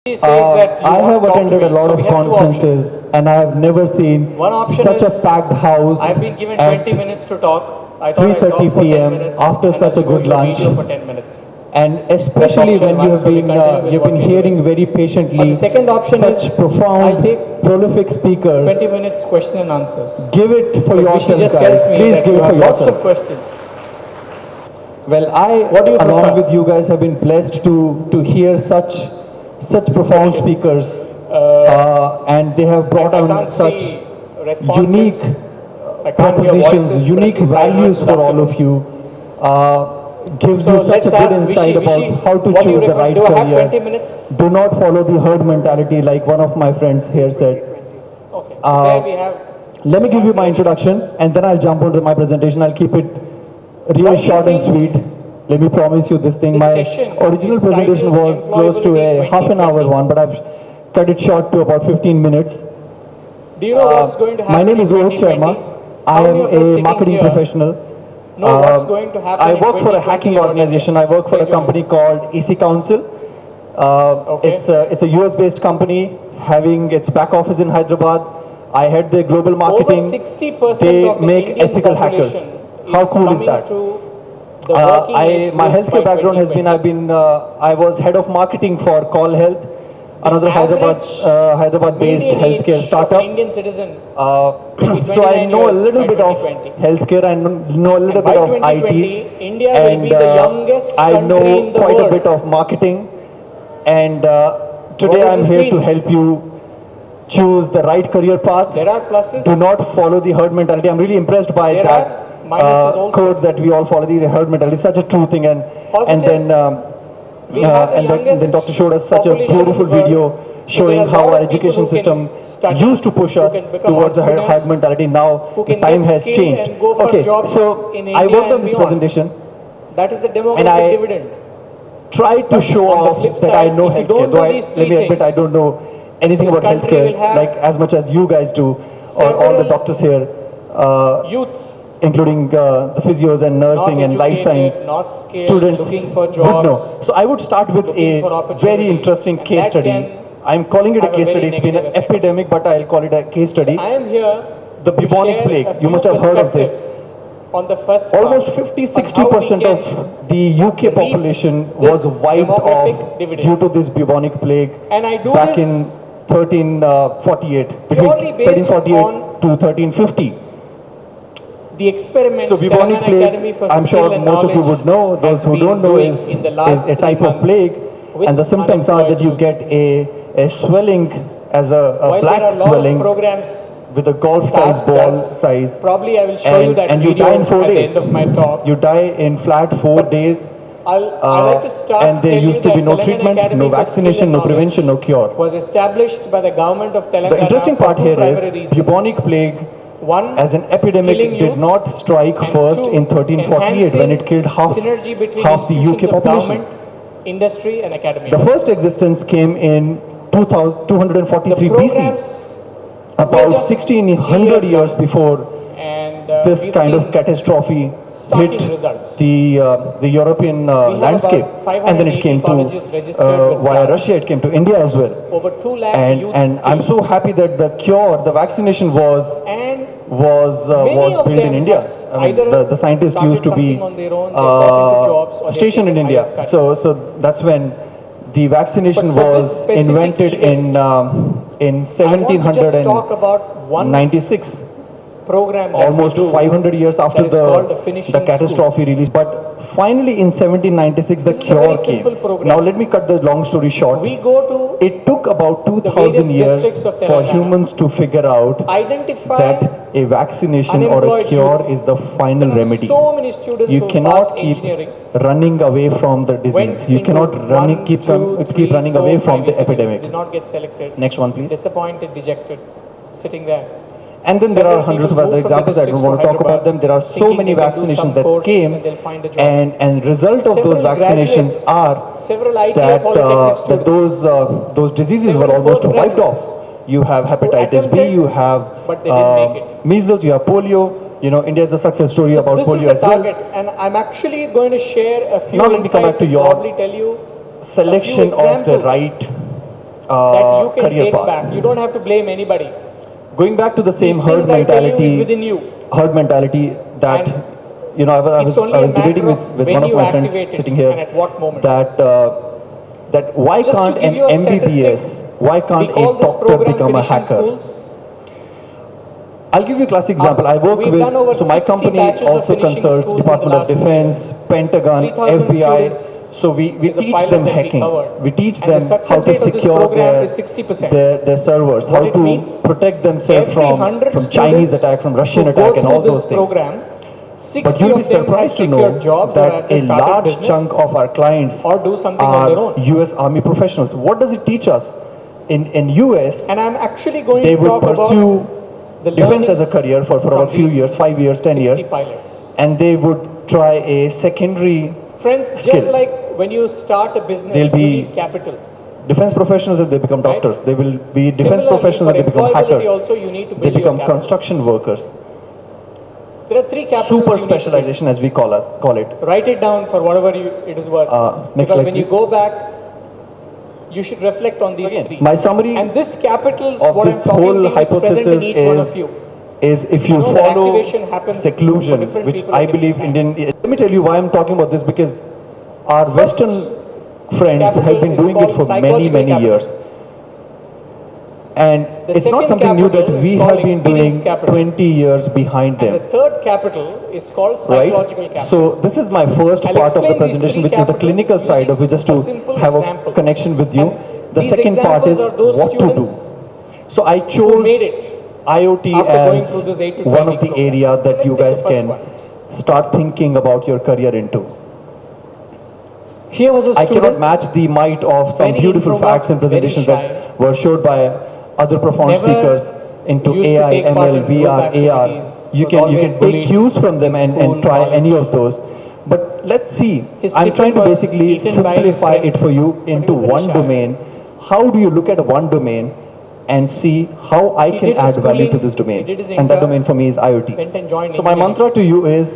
He says that you I want have to talk to attended me. a lot So of we have two options. conferences and I have never seen One option such a is packed house I've been given at 20 minutes to talk. I thought I'd 3:30 talk for 10 p.m. minutes after and such I'll a show good you a lunch. video for 10 minutes. And That's especially option when one. So we continue with you've what been we're hearing doing. very Or patiently the second option such is profound, I'll take prolific 20 speakers. minutes question and answers. Give it for But she yourself, just guys. tells me Please that give you it for have lots of yourself. questions. Well, I, What do you along prefer? with you guys, have been blessed to hear such profound speakers, and they have brought I on can't such see responses. unique I can't hear propositions, voices, but unique at least I know values it's for all afternoon. of you. Gives So you such let's a good ask insight Vishy. about Vishy, how to what do you choose the recommend? right Do I have 20 career. minutes? Do not follow the herd mentality, like one of my friends here said. Okay. So there we have. Let me give you my introduction, and then I'll jump onto my presentation. I'll keep it What real do you short and think sweet. Let me promise you this thing. this My session original is presentation titled was close to a Employability half an hour 2020? one, but I've cut it short to about 15 minutes. Do you know what's going to happen? My name is in Rohit 2020? Sharma. I How am many of us a sitting marketing here professional. know what's going to happen I in work for a 2020 hacking about organization. India? I work for a Raise your company hand. called EC Council. Okay. It's a US based company having its back office in Hyderabad. I head their global marketing. Over 60% They of the make Indian ethical hackers. population How is cool is coming that? to the working age My group by healthcare background has been 2020. I was head of marketing for Call Health, another Hyderabad based Median age healthcare of an startup. Indian citizen will be So I 29 know a years little by bit of 2020. healthcare, I know a little And by bit of 2020, IT, India will and be the youngest I country know in the quite a world. bit of marketing. And What today does I'm this here to mean? help you choose the right career path. There are pluses. Do not follow the herd mentality. I'm really impressed by There that are minuses also. quote that we all follow the herd mentality. Such a true thing. And then We have the then Dr. showed us such a population beautiful in the world. video So showing there are a how lot our of people education who can system study, used to push who us can become towards the herd entrepreneurs, mentality. Now who the can time get has skilled changed. and go for Okay, jobs so in I India worked on and this beyond. presentation. That is the demographic And I dividend. try to show on the off flip that I side, know if you healthcare. don't Though do these let three me admit I things, don't know anything this about country healthcare will have like as much as you guys do, or all the several doctors here, Youth including the physios and not nursing and life educated, science not skilled, students looking for would jobs, know. So I would start with looking a for very opportunities, interesting and case that study. can I'm calling it a have a case very study. It's been an negative effect. epidemic, but I'll call it a case study. I am here The to bubonic share plague. a You few must have heard of this. perspectives on the first Almost part, 50-60% on how we of the UK reap population this was wiped demographic off dividend. due to this bubonic plague And I do back this in 1348, between purely based 1348 on to 1350. the experiment So bubonic Telangana Academy plague, for I'm Skill sure and most of you Knowledge would know. Those has who been don't know doing is in the last a 3 type of months plague, with and the symptoms are that you unemployed get a swelling as a While black there are a lot swelling of programs, with a golf-sized tasked ball us, size, probably I will show you that and you video die in 4 at the days. end of my talk. You die in flat 4 days. I like to start And there tell you used to be that no Telangana treatment, Academy no for Skill vaccination, and no Knowledge prevention, no cure. was established by the government of Telangana The interesting for part two here primary is reasons. bubonic plague One, as an epidemic skilling did youth, not strike and first two, in 1348 when it killed synergy between half the institutions UK of population. government, industry and academia. The first existence came in 243 BC, programs were about just 1600 3 years before and this we've kind of seen catastrophe shocking hit results. the European have landscape, about and then it 580 came to colleges registered with via class. Russia. It came to India as well. Over 2 lakh youth And I'm so happy that the cure, the vaccination was and was of built in them India. have I mean, either the scientists started used to be something on their own, they got into jobs, or they've stationed in taken India. higher studies. So that's when the vaccination But for this was specific invented in I want to just talk about one 1796. program that Almost we do 500 years after that is called the finishing the catastrophe release. But finally in 1796 the This is a cure very came. simple program. Now let me cut the long story short. We go to It took about various 2000 years districts of for Telangana, humans to figure out identify that a vaccination or a unemployed cure youth. is the final There are remedy. so many students You who cannot passed keep engineering, running away from the went disease. You into cannot one, keep two, three, running four, away from five the interviews, epidemic. did not get selected, Next one, please. disappointed, dejected, sitting there. And then there are Several hundreds of people other move from the examples. I don't districts want to to talk about Hyderabad, them. There are so thinking many they can do vaccinations some that course came, and they'll find a job. and result of those Several vaccinations graduates, are several ITI that polytechnic that students those diseases were several almost wiped postgraduates off. You have hepatitis B, attempted, you have but they didn't make it. measles, you have polio. You know, India is a success story about This polio is as the well. target, and I'm actually going to share a few Now let me come back insights to and your broadly tell you Selection of the examples right that you can career take path. back. You don't have to blame anybody. Going back to the same These herd things I tell you is mentality, within you. that, And you know, I it's was only a debating matter with of when one of you my friends activate it sitting here and at what moment. that why Just to can't give an you a MBBS, statistic, why we can't call a this doctor program become a finishing hacker? schools. I'll give you a classic example. I work We've with, done over so my 60 company batches of also finishing consults schools in the Department of last 2 Defense, years. Pentagon, 3,000 FBI. students So we is a teach pilot them that we hacking. covered. We teach And the them how success to rate of this secure program is 60%. their servers, What how it to means, protect themselves every from 100 Chinese students attack, from Russian who attack go and all through those this things. program, 60 But you'll be of them have surprised to secured know jobs or that have a just started large business chunk of our clients or do something on their are own. US Army professionals. What does it teach us? In US, And I'm actually going they to would talk pursue about the defense as a learnings career for from about a few these years, 5 years, 10 years, 60 pilots. and they would try a secondary Friends, skill. just like when you start a business, They'll you be need capital. defense professionals if they become Right. doctors. They will be defense Similarly, professionals for if they become employability hackers. also, you need to They build your become capital. construction workers. There are 3 capitals Super you need to build. specialization as we call it. Write it down for whatever it is worth. Next Because slide, when you please. go back, you should reflect on these Again, 3. my summary And this capital, of what this I'm talking whole to you, is present hypothesis in each one of you. is if you know that follow activation happens for seclusion, different which people I at believe different Indian. Let me tell you why I'm talking about this, because our Western friends capital have been is doing it called for many psychological capital. years, and The it's not second something new that capital we is called have been experience doing capital. 20 years behind And the them. third capital is called Right? psychological capital. So this is my first I'll part of the explain these presentation, 3 which is the capitals clinical side of it, just to using a simple have example. a connection with you. And The these second part is examples are those what to do. students So I who chose made it IoT after going as through this 8 to 20 one of the program. area that Let's you take the guys first can one. start thinking about your career into. Here was a I student, cannot match the might of some very beautiful introvert, facts and very presentations shy, that were showed by other profound never speakers into used to AI, take part ML, in VR, group AR. activities, You was can always take bullied cues from them in school, and try college. any of those. But let's see. His I'm trying to tiffin was basically eaten by his simplify it friends, for you but he into was very one shy. domain. How do you look at one domain and see how I He can did his add value to schooling, this domain? he did his And that inter, domain for me is IoT. went and joined So my engineering. mantra to you is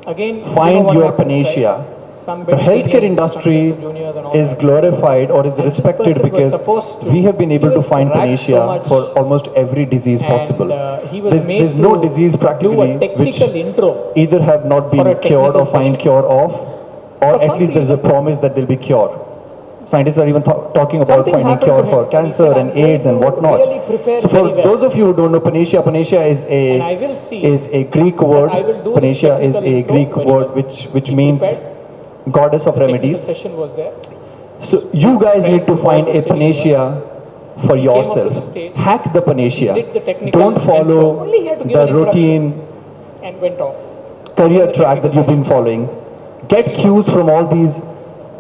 Again, you know find what your happens, panacea. right? Some The very healthcare seniors, industry some juniors and all is that. glorified or is And this respected person was because supposed to- we have been able he to was find racked so panacea much, for almost every disease possible. he was There's, made there's no to disease do practically a which technical intro either have not for been a cured or technical find session. cure of, or For at some least there's a reason- promise that there'll be cure. Scientists are even talking about Something finding happened cure to him, for and he cancer said, and "I'm going AIDS and to whatnot." really prepare So for very well. those of you who don't know, panacea And I will see is a Greek word. I will do this Panacea is technical a intro Greek very word well. which He means prepared. goddess of Technical remedies. session was there. So you guys need to friends find all a the studies panacea for He came up to yourself. the stage. Hack the panacea. He did the technical Don't intro. follow Only he had to give the an introduction. routine And went off. career the track that technical you've been following. Get cues from all these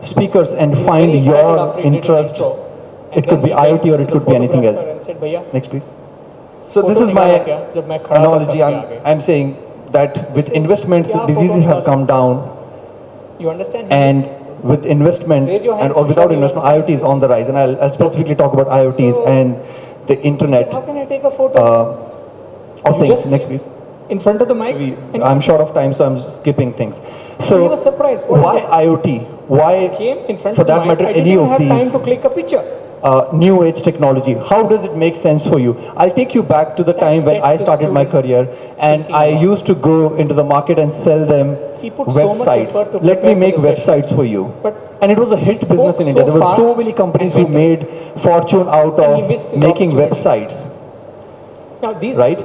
speakers and He was find very excited your after he did his interest. intro. And It could then be he went IoT or to it the could be anything else. photographer and said, "Bhaiya, Next, please. So this photo is my निकाला क्या? जब मैं खड़ा था analogy. सबके आगे." I'm saying that with investments, क्या diseases photo have come down, You understand? and with investment Raise your and hands or to without show you investment, understand. IoT is on the rise, and I'll specifically talk about IoTs So- and the internet How can I take a photo of You things. just- Next, please. in front of the mic? And I'm short of time, so I'm skipping things. he So was surprised. What why is it? IoT? Why, Came in front for of the that mic. matter, I didn't any even of have time these to click a picture. new age technology? How does it make sense for you? I'll take you back to the time when set I the started my student career, and thinking I about. used to go into the market and sell them He put so much websites. effort to Let me prepare make for the session. websites for you. But And it was a hit business in so India. There were so fast many companies and who went made fortune out And he of missed his making opportunity. websites, Now these right?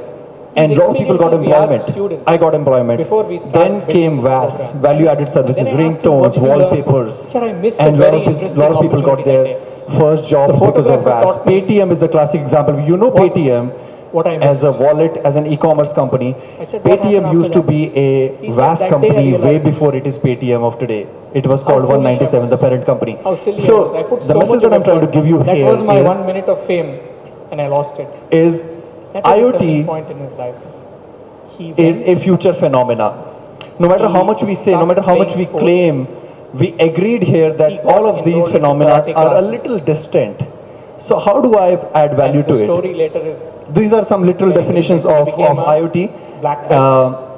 And a lot of people got experiences we asked employment. students I got employment. before we start Then building came this VAS, program. value-added services, then I asked him, ringtones, "What did you learn?" wallpapers, Sir, I missed a and very interesting lot of people got opportunity their that first jobs The because of photographer VAS. taught me Paytm is a classic example. You know Paytm What I as missed. a wallet, as an e-commerce company. I said, "What Paytm happened used to after be a He said, VAS "That day I company way realized before it is Paytm of today. It was How called foolish I 197, was. the parent company. How silly I So was. I put the so message much that I'm trying to effort. give you That here was my is- 1 minute of fame, and I lost it. is That was a turning IoT point in his life. He is went a future phenomena. No matter how much we say, no matter how much we Playing claim, we agreed here He that got all of these enrolled into phenomena karate are a classes. little distant. So how do I add value and the to it? story later is These are some literal Very definitions interesting. of He became a IoT. black belt.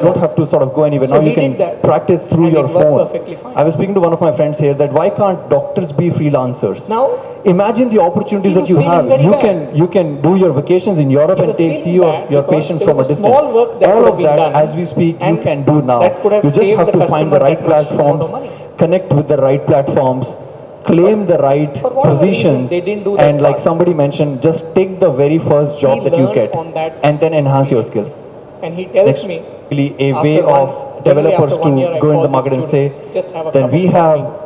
you don't have to sort of go anywhere. So Now he you can did that, practice through and your it worked phone. perfectly fine. I was speaking to one of my friends here that why can't doctors be freelancers? Now, Imagine the opportunities he that was you feeling have. very You bad. can do your vacations in Europe He and was see feeling your bad because patients there from a was a distance. small work that All could of have been that, done, as we speak, you and can do now. that could have You just saved have the to find the customer right that much amount platforms, of money. connect with the right platforms, claim the right For whatever reason, positions, they didn't do that and like part. somebody mentioned, just take the very first job that you learned get on that and then enhance your skills. And he tells me, Really a after way one- of generally developers after 1 year, to I go in call the the market and say, students, just have a then cup we of have coffee.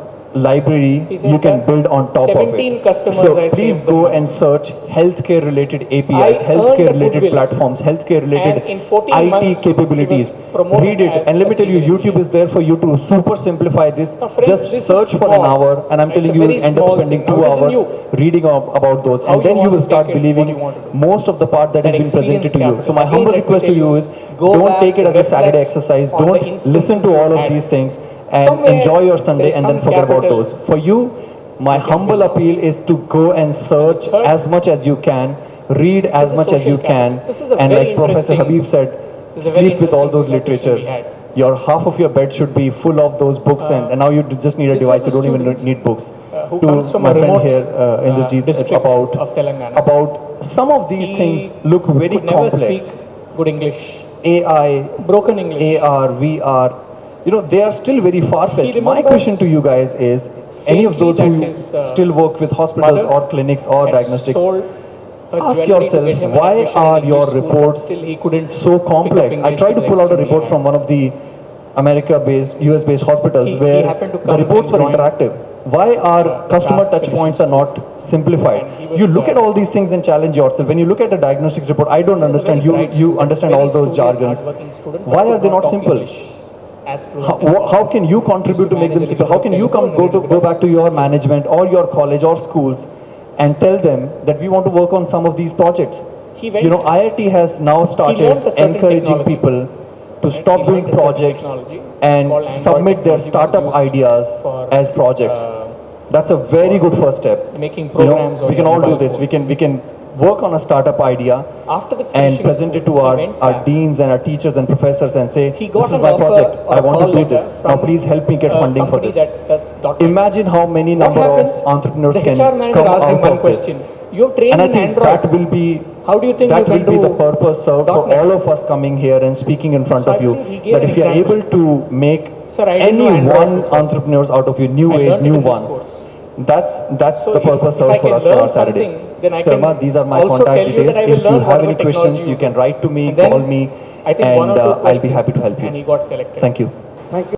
library He says, you can "Sir, build on top of 17 it." customers So I please saved the go money. and search healthcare related I APIs, earned healthcare the related goodwill. platforms, healthcare related And in 14 IT months, capabilities. he was promoted Read it, as and let a me tell you, senior YouTube is there for you to super simplify this. Now, friends, Just this is search for an small. hour, and I'm It's a telling you, very you'll end up small spending thing. Now, 2 it isn't hours you. reading about those, How and you then you want will to start take it, what believing you want to do. most of the part that That has been presented to you. experience So my capital. humble Again, let me request to tell you you, is, go don't back, take it as a Saturday reflect exercise. on the Don't instances listen to you all of had. these things and Somewhere enjoy your there Sunday is and then some forget about capital those. For you, my you can humble build. appeal is to go and search Third, as much as you can, read as is much as you social can, capital. This is a and very like Professor interesting- Habib said, this is a very sleep with all those interesting literature. conversation we had. Your half of your bed should be full of those books, and now you just need a this device. was You a don't even student, need books. Who To comes from my a friend remote here, Indrajit, district about of Telangana. about some of these He things look very could never complex. speak good English, AI, broken English. AR, VR, they are still very far-fetched. He My remembers question to you guys is, any of those faintly who that his, still work with hospitals mother or clinics or had diagnostics, sold her ask jewelry to yourself, get him an why admission are in your English school, reports but still he couldn't so pick up complex? I English tried to till pull out a extremely report high. from one of the America-based, US-based hospitals He where happened to the come reports and were join, interactive. Why our customer class touch finishing points are not simplified? And he was, You look at all these things and challenge yourself. When you look at a diagnostics report, I don't He was a understand. very bright You student, understand very all those studious, jargons. hardworking student, but Why could are they not talk simple? English as fluent as How can you contribute to make them manage a simple? little How can bit you of come Telugu and go back to your management or your college or schools and tell them that we want to work on some of these projects? He went, IIT has now started learned a certain encouraging technology. people to He stop learned doing a certain projects technology and called Android submit their technology, which is startup used ideas for, as projects. That's a very good first step. making programs on We can your all do mobile this. phones. We can work on a startup idea After the and finishing present it school, to he our, went our back. deans and our teachers and professors and say, He got this is an my offer project. or I a want to call do letter this. Now from please help me get a funding for company this. that does .NET. Imagine how many What number happens? of entrepreneurs The can HR manager come asked him out one of this. question. You're trained And I in think Android. that will be How do you think that you will can be do the purpose served for .NET? all of us coming here and speaking in front So of I you. believe he gave That an if you are example. able to make Sir, I didn't any know Android one before. entrepreneurs out of you, new I age, learned it new in this one, course. that's So the purpose if I served for can us for learn our Saturday. something, then I can Sharma, these are my also contact tell you details. that I will If you learn have whatever any questions, technology you you can do. write to me, And then call me, I think and one or two I'll be questions, happy to help you. and he got selected. Thank you. Thank you.